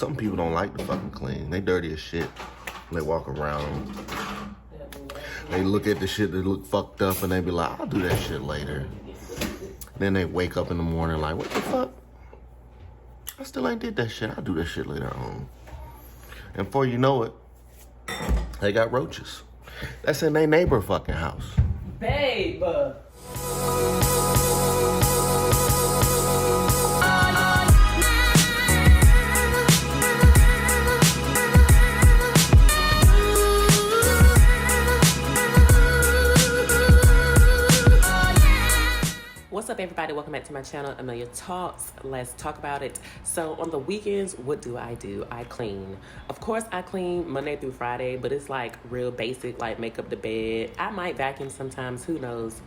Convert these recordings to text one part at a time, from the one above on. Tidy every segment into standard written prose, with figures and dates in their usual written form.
Some people don't like to fucking clean. They dirty as shit. They walk around. They look at the shit that look fucked up and they be like, I'll do that shit later. Then they wake up in the morning like, what the fuck? I still ain't did that shit. I'll do that shit later on. And before you know it, they got roaches. That's in their neighbor fucking house. Babe! What's up, everybody? Welcome back to my channel, Amelia Talks. Let's talk about it. So on the weekends, what do? I clean. Of course, I clean Monday through Friday, but it's like real basic, like make up the bed. I might vacuum sometimes, who knows?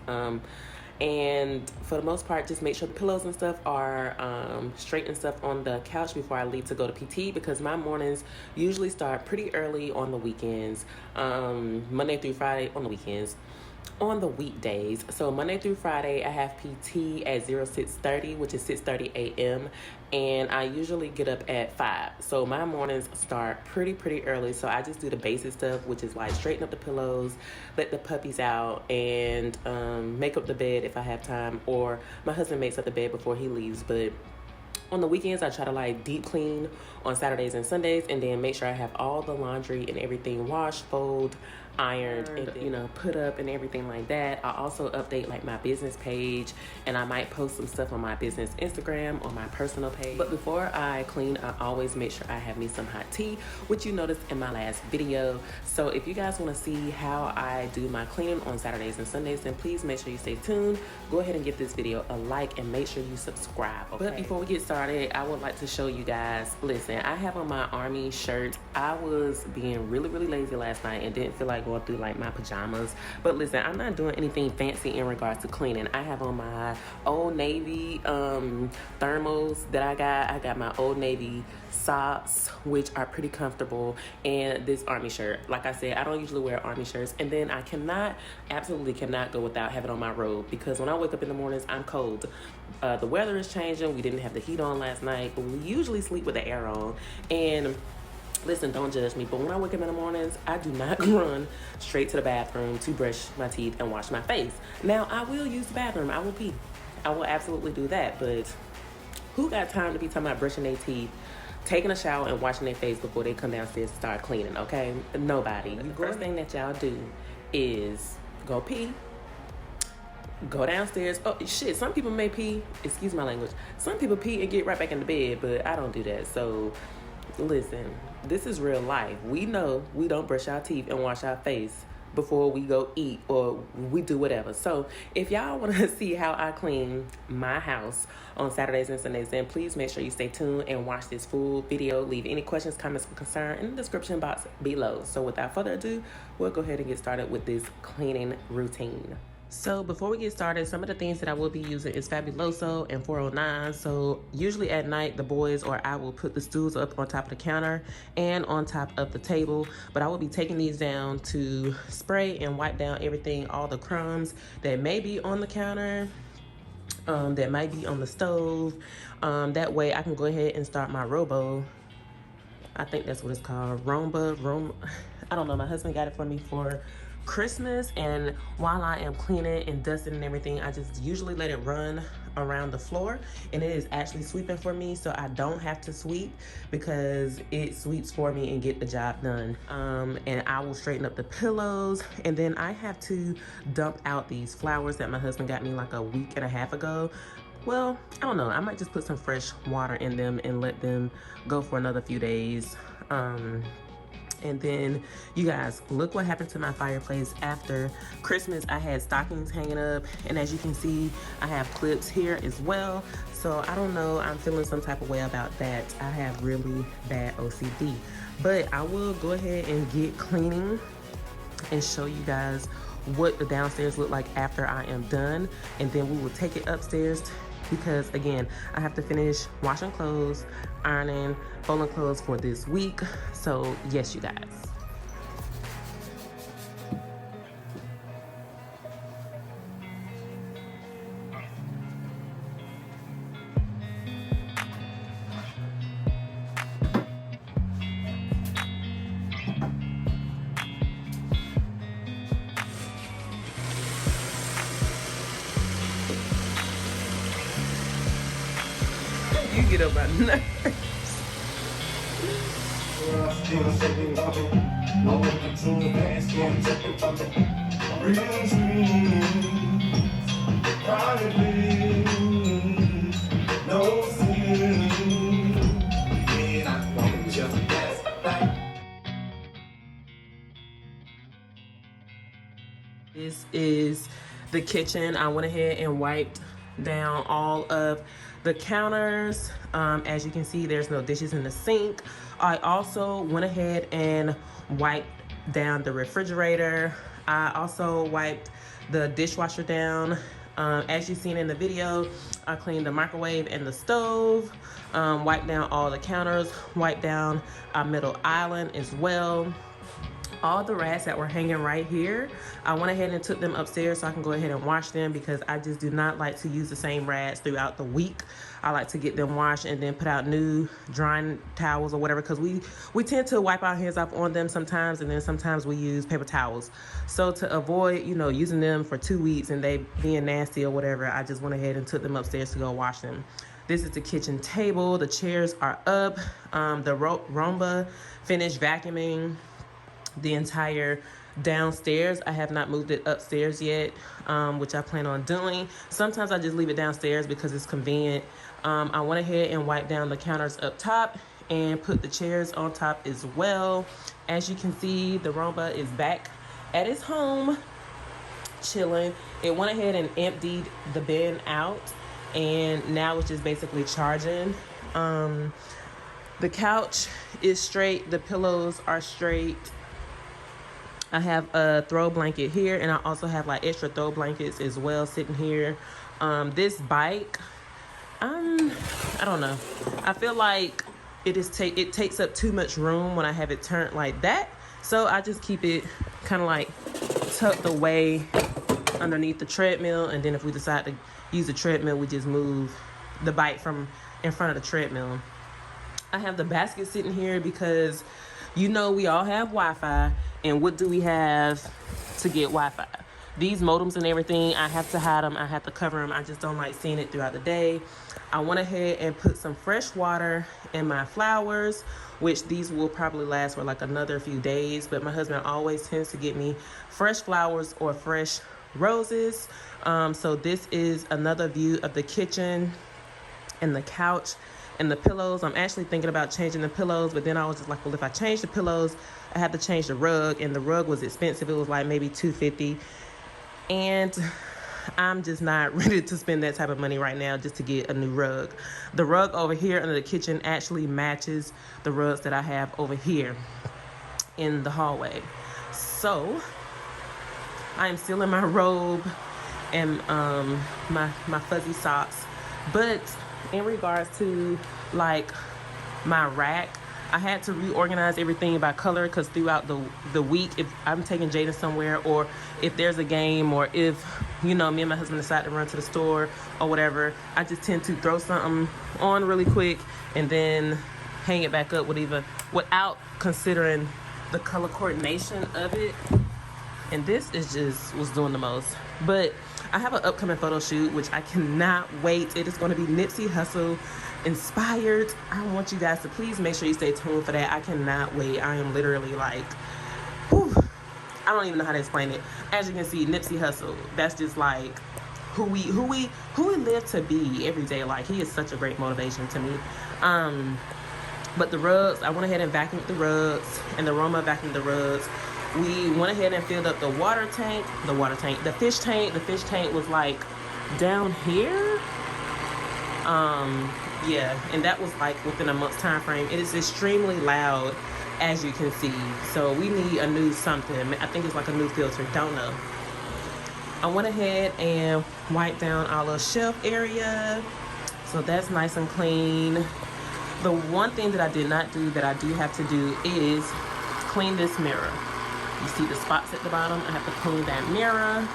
And for the most part, just make sure the pillows and stuff are straight and stuff on the couch before I leave to go to PT, because my mornings usually start pretty early on the weekends, Monday through Friday on the weekends. On the weekdays, so Monday through Friday, I have PT at 06:30, which is 6:30 a.m. and I usually get up at 5. So my mornings start pretty early. So I just do the basic stuff, which is like straighten up the pillows, let the puppies out, and make up the bed if I have time, or my husband makes up the bed before he leaves. But on the weekends, I try to like deep clean on Saturdays and Sundays, and then make sure I have all the laundry and everything washed, fold, ironed, and you know, put up and everything like that. I also update like my business page, and I might post some stuff on my business Instagram or my personal page. But before I clean, I always make sure I have me some hot tea, which you noticed in my last video. So if you guys want to see how I do my cleaning on Saturdays and Sundays, then please make sure you stay tuned. Go ahead and give this video a like and make sure you subscribe, okay? But before we get started, I would like to show you guys, listen, I have on my army shirt. I was being really lazy last night and didn't feel like going through like my pajamas. But listen, I'm not doing anything fancy in regards to cleaning. I have on my Old Navy thermals that I got my Old Navy socks, which are pretty comfortable, and this army shirt. Like I said, I don't usually wear army shirts. And then I absolutely cannot go without having on my robe, because when I wake up in the mornings, I'm cold. The weather is changing. We didn't have the heat on last night, but we usually sleep with the air on. And listen, don't judge me, but when I wake up in the mornings, I do not run straight to the bathroom to brush my teeth and wash my face. Now, I will use the bathroom. I will pee. I will absolutely do that, but who got time to be talking about brushing their teeth, taking a shower, and washing their face before they come downstairs to start cleaning, okay? Nobody. The first thing that y'all do is go pee, go downstairs. Oh, shit, some people may pee, excuse my language, some people pee and get right back in the bed, but I don't do that. So listen, this is real life. We know we don't brush our teeth and wash our face before we go eat or we do whatever. So if y'all want to see how I clean my house on Saturdays and Sundays, then please make sure you stay tuned and watch this full video. Leave any questions, comments, or concern in the description box below. So without further ado, we'll go ahead and get started with this cleaning routine. So before we get started, some of the things that I will be using is Fabuloso and 409. So usually at night, the boys or I will put the stools up on top of the counter and on top of the table. But I will be taking these down to spray and wipe down everything, all the crumbs that may be on the counter, that might be on the stove. That way I can go ahead and start my Robo. I think that's what it's called, Roomba. I don't know, my husband got it for me for Christmas, and while I am cleaning and dusting and everything, I just usually let it run around the floor, and it is actually sweeping for me, so I don't have to sweep, because it sweeps for me and get the job done. And I will straighten up the pillows, and then I have to dump out these flowers that my husband got me like a week and a half ago. Well, I don't know, I might just put some fresh water in them and let them go for another few days. And then, you guys, look what happened to my fireplace after Christmas. I had stockings hanging up, and as you can see, I have clips here as well. So I don't know, I'm feeling some type of way about that. I have really bad OCD. But I will go ahead and get cleaning and show you guys what the downstairs look like after I am done. And then we will take it upstairs, because again, I have to finish washing clothes, ironing, folding clothes for this week. So yes, you guys. get on my nerves. This is the kitchen. I went ahead and wiped down all of the counters. As you can see, there's no dishes in the sink. I also went ahead and wiped down the refrigerator. I also wiped the dishwasher down. As you've seen in the video, I cleaned the microwave and the stove, wiped down all the counters, wiped down our middle island as well. All the rats that were hanging right here, I went ahead and took them upstairs so I can go ahead and wash them, because I just do not like to use the same rats throughout the week. I like to get them washed and then put out new drying towels or whatever, because we tend to wipe our hands off on them sometimes, and then sometimes we use paper towels. So to avoid, you know, using them for 2 weeks and they being nasty or whatever, I just went ahead and took them upstairs to go wash them. This is the kitchen table. The chairs are up. The Roomba finished vacuuming the entire downstairs. I have not moved it upstairs yet, which I plan on doing. Sometimes I just leave it downstairs because it's convenient. I went ahead and wiped down the counters up top and put the chairs on top as well. As you can see, the Roomba is back at its home, chilling. It went ahead and emptied the bin out, and now it's just basically charging. The couch is straight. The pillows are straight. I have a throw blanket here, and I also have like extra throw blankets as well sitting here. This bike, I don't know. I feel like it takes up too much room when I have it turned like that. So I just keep it kind of like tucked away underneath the treadmill, and then if we decide to use the treadmill, we just move the bike from in front of the treadmill. I have the basket sitting here because, you know, we all have Wi-Fi, and what do we have to get Wi-Fi? These modems and everything, I have to hide them. I have to cover them. I just don't like seeing it throughout the day. I went ahead and put some fresh water in my flowers, which these will probably last for like another few days. But my husband always tends to get me fresh flowers or fresh roses. So this is another view of the kitchen and the couch and the pillows. I'm actually thinking about changing the pillows, but then I was just like, well, if I change the pillows, I have to change the rug, and the rug was expensive. It was like maybe $250, and I'm just not ready to spend that type of money right now just to get a new rug. The rug over here under the kitchen actually matches the rugs that I have over here in the hallway. So I am still in my robe and my fuzzy socks, but in regards to like my rack, I had to reorganize everything by color, because throughout the week, if I'm taking Jada somewhere, or if there's a game, or if, you know, me and my husband decide to run to the store or whatever, I just tend to throw something on really quick and then hang it back up without considering the color coordination of it. And this was doing the most. But I have an upcoming photo shoot, which I cannot wait. It is going to be Nipsey Hussle inspired. I want you guys to please make sure you stay tuned for that. I cannot wait. I am literally like, whew, I don't even know how to explain it. As you can see, Nipsey Hussle, that's just like who we live to be every day. Like, he is such a great motivation to me. But the rugs, I went ahead and vacuumed the rugs, and the Roma vacuumed the rugs. We went ahead and filled up the fish tank. The fish tank was like down here. Yeah, and that was like within a month's time frame. It is extremely loud, as you can see. So we need a new something. I think it's like a new filter, don't know. I went ahead and wiped down our little shelf area. So that's nice and clean. The one thing that I did not do that I do have to do is clean this mirror. You see the spots at the bottom? I have to clean that mirror.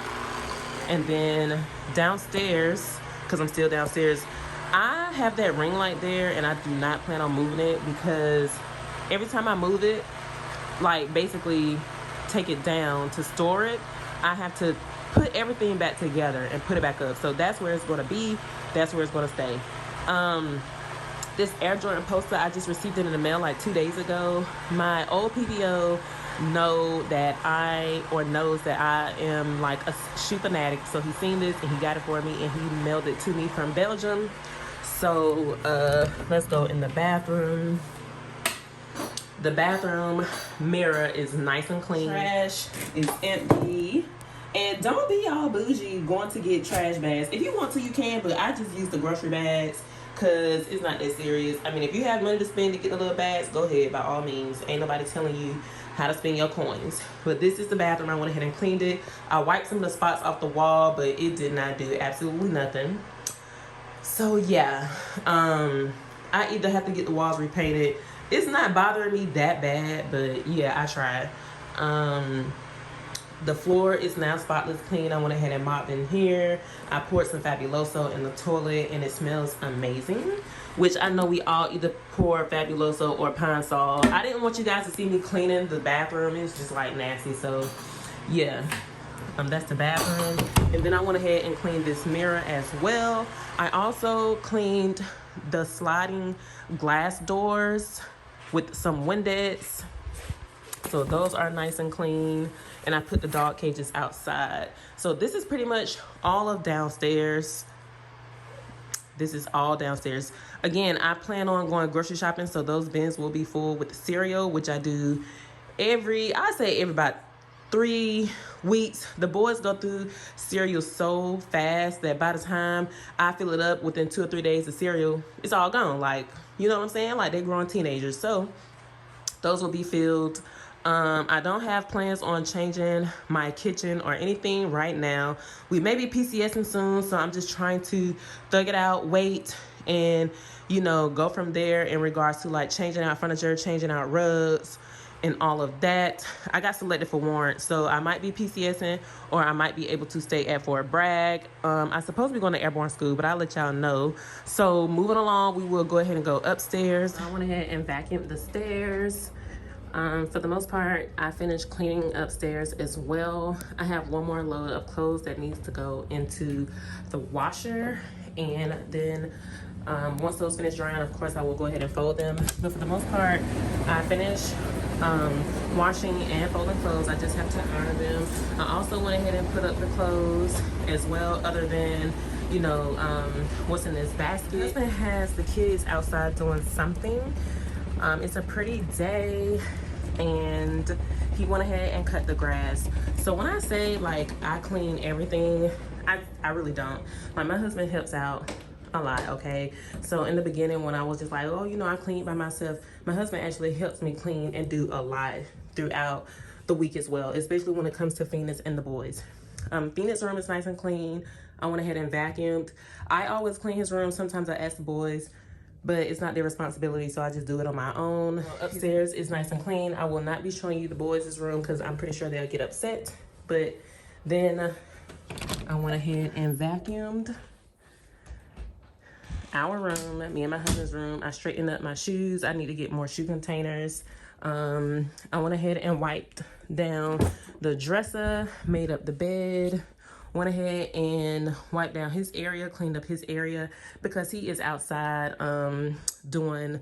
And then downstairs, because I'm still downstairs, I have that ring light there, and I do not plan on moving it, because every time I move it, like basically take it down to store it, I have to put everything back together and put it back up. So that's where it's going to be. That's where it's going to stay. this Air Jordan poster, I just received it in the mail like 2 days ago. My old PBO knows that I am like a shoe fanatic, so he seen this and he got it for me and he mailed it to me from Belgium. So let's go in the bathroom. The bathroom mirror is nice and clean. Trash is empty. And don't be all bougie going to get trash bags. If you want to, you can, but I just use the grocery bags because it's not that serious. I mean, if you have money to spend to get the little bags, go ahead, by all means. Ain't nobody telling you how to spend your coins. But this is the bathroom. I went ahead and cleaned it. I wiped some of the spots off the wall, but it did not do absolutely nothing. So yeah, I either have to get the walls repainted. It's not bothering me that bad, but yeah, I tried. The floor is now spotless clean. I went ahead and mopped in here. I poured some Fabuloso in the toilet and it smells amazing, which I know we all either pour Fabuloso or Pine Sol. I didn't want you guys to see me cleaning the bathroom. It's just like nasty. So yeah, that's the bathroom. And then I went ahead and cleaned this mirror as well. I also cleaned the sliding glass doors with some Windex. So those are nice and clean. And I put the dog cages outside. So this is pretty much all of downstairs. This is all downstairs. Again, I plan on going grocery shopping, so those bins will be full with cereal, which I do every about 3 weeks. The boys go through cereal so fast that by the time I fill it up within 2 or 3 days of cereal, it's all gone. Like, you know what I'm saying? Like, they're growing teenagers. So those will be filled. I don't have plans on changing my kitchen or anything right now. We may be PCSing soon, so I'm just trying to thug it out, wait, and, you know, go from there in regards to, like, changing out furniture, changing out rugs, and all of that. I got selected for warrant, so I might be PCSing or I might be able to stay at Fort Bragg. I'm supposed to be going to airborne school, but I'll let y'all know. So moving along, we will go ahead and go upstairs. I went ahead and vacuumed the stairs. For the most part, I finished cleaning upstairs as well. I have one more load of clothes that needs to go into the washer, and then once those finish drying, of course, I will go ahead and fold them. But for the most part, I finished washing and folding clothes. I just have to iron them. I also went ahead and put up the clothes as well, other than, you know, what's in this basket. My husband has the kids outside doing something. It's a pretty day, and he went ahead and cut the grass. So when I say, like, I clean everything, I really don't. Like, my husband helps out a lot, okay? So in the beginning, when I was just like, oh, you know, I clean by myself, my husband actually helps me clean and do a lot throughout the week as well, especially when it comes to Phoenix and the boys. Phoenix's room is nice and clean. I went ahead and vacuumed. I always clean his room. Sometimes I ask the boys, but it's not their responsibility, so I just do it on my own. Upstairs is nice and clean. I will not be showing you the boys' room because I'm pretty sure they'll get upset. But then I went ahead and vacuumed our room, me and my husband's room. I straightened up my shoes. I need to get more shoe containers. I went ahead and wiped down the dresser, made up the bed, went ahead and wiped down his area, cleaned up his area because he is outside doing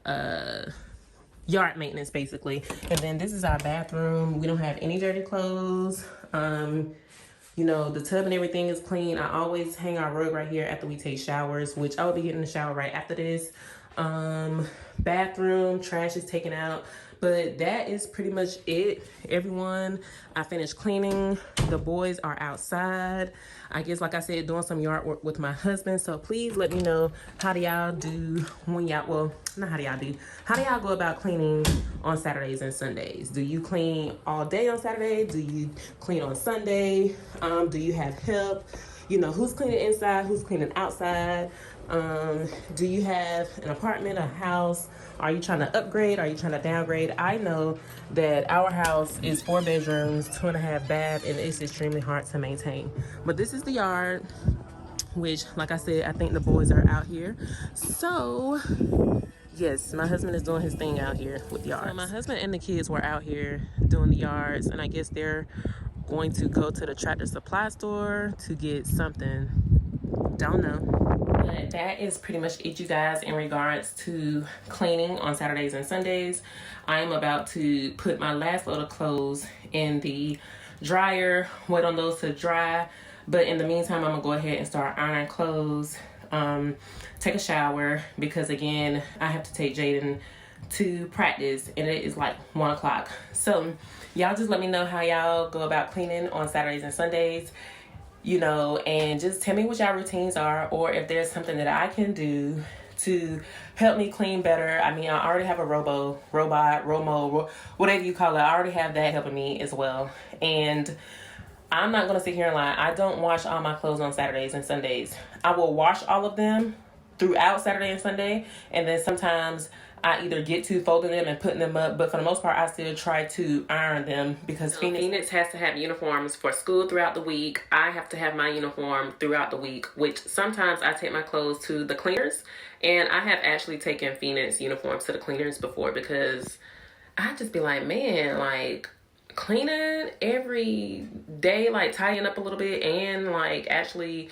yard maintenance basically. And then this is our bathroom. We don't have any dirty clothes. You know, the tub and everything is clean. I always hang our rug right here after we take showers, which I will be getting the shower right after this. Bathroom, trash is taken out. But that is pretty much it, everyone. I finished cleaning. The boys are outside. I guess, like I said, doing some yard work with my husband. So please let me know, how do y'all do when y'all, well, not how do y'all do, how do y'all go about cleaning on Saturdays and Sundays? Do you clean all day on Saturday? Do you clean on Sunday? Do you have help? You know, who's cleaning inside? Who's cleaning outside? Do you have an apartment, a house? Are you trying to upgrade? Are you trying to downgrade? I know that our house is 4 bedrooms, 2.5 baths, and it's extremely hard to maintain. But this is the yard, which, like I said, I think the boys are out here. So yes, my husband is doing his thing out here with yards. So my husband and the kids were out here doing the yards, and I guess they're going to go to the Tractor Supply store to get something. Don't know. But that is pretty much it, you guys, in regards to cleaning on Saturdays and Sundays. I am about to put my last load of clothes in the dryer, wait on those to dry. But in the meantime, I'm gonna go ahead and start ironing clothes, take a shower, because again, I have to take Jaden to practice and it is like 1 o'clock. So y'all just let me know how y'all go about cleaning on Saturdays and Sundays, you know, and just tell me what y'all routines are, or if there's something that I can do to help me clean better. I mean, I already have a robot, Romo, whatever you call it. I already have that helping me as well. And I'm not gonna sit here and lie. I don't wash all my clothes on Saturdays and Sundays. I will wash all of them throughout Saturday and Sunday, and then sometimes I either get to folding them and putting them up, but for the most part, I still try to iron them, because Phoenix has to have uniforms for school throughout the week. I have to have my uniform throughout the week, which sometimes I take my clothes to the cleaners, and I have actually taken Phoenix uniforms to the cleaners before, because I just be like, man, like, cleaning every day, like tidying up a little bit and like actually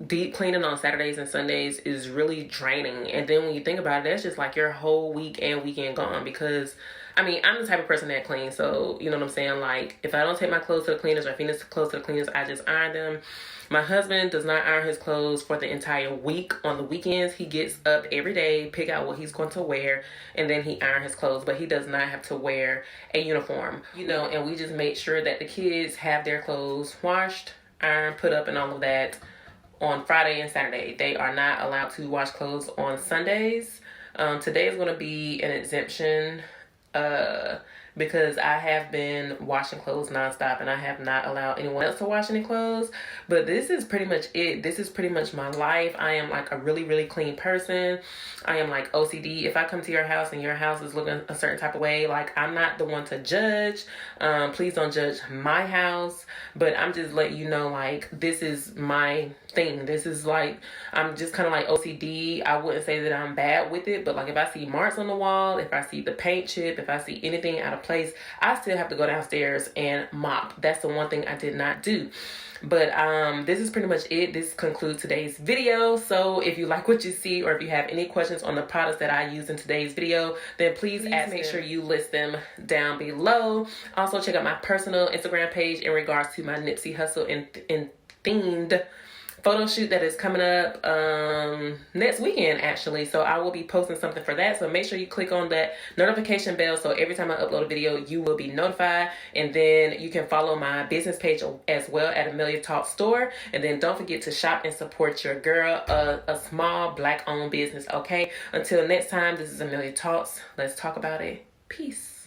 deep cleaning on Saturdays and Sundays is really draining. And then when you think about it, that's just like your whole week and weekend gone. Because I mean, I'm the type of person that cleans, so you know what I'm saying, like if I don't take my clothes to the cleaners or Phoenix clothes to the cleaners, I just iron them. My husband does not iron his clothes for the entire week. On the weekends, he gets up every day, pick out what he's going to wear, and then he iron his clothes. But he does not have to wear a uniform, you know, and we just make sure that the kids have their clothes washed, ironed, put up, and all of that on Friday and Saturday. They are not allowed to wash clothes on Sundays. Today is going to be an exemption, because I have been washing clothes nonstop and I have not allowed anyone else to wash any clothes. But this is pretty much it. This is pretty much my life. I am like a really, really clean person. I am like OCD. If I come to your house and your house is looking a certain type of way, like I'm not the one to judge. Please don't judge my house. But I'm just letting you know, like, this is my thing. This is like, I'm just kind of like OCD. I wouldn't say that I'm bad with it, but like if I see marks on the wall, if I see the paint chip, if I see anything out of place, I still have to go downstairs and mop. That's the one thing I did not do. But this is pretty much it. This concludes today's video. So if you like what you see, or if you have any questions on the products that I use in today's video, then please make sure you list them down below. Also check out my personal Instagram page in regards to my Nipsey Hussle and themed photo shoot that is coming up next weekend, actually. So I will be posting something for that. So make sure you click on that notification bell, so every time I upload a video, you will be notified. And then you can follow my business page as well at Amelia Talks store. And then don't forget to shop and support your girl, a small Black-owned business, okay? Until next time, this is Amelia Talks. Let's talk about it. Peace.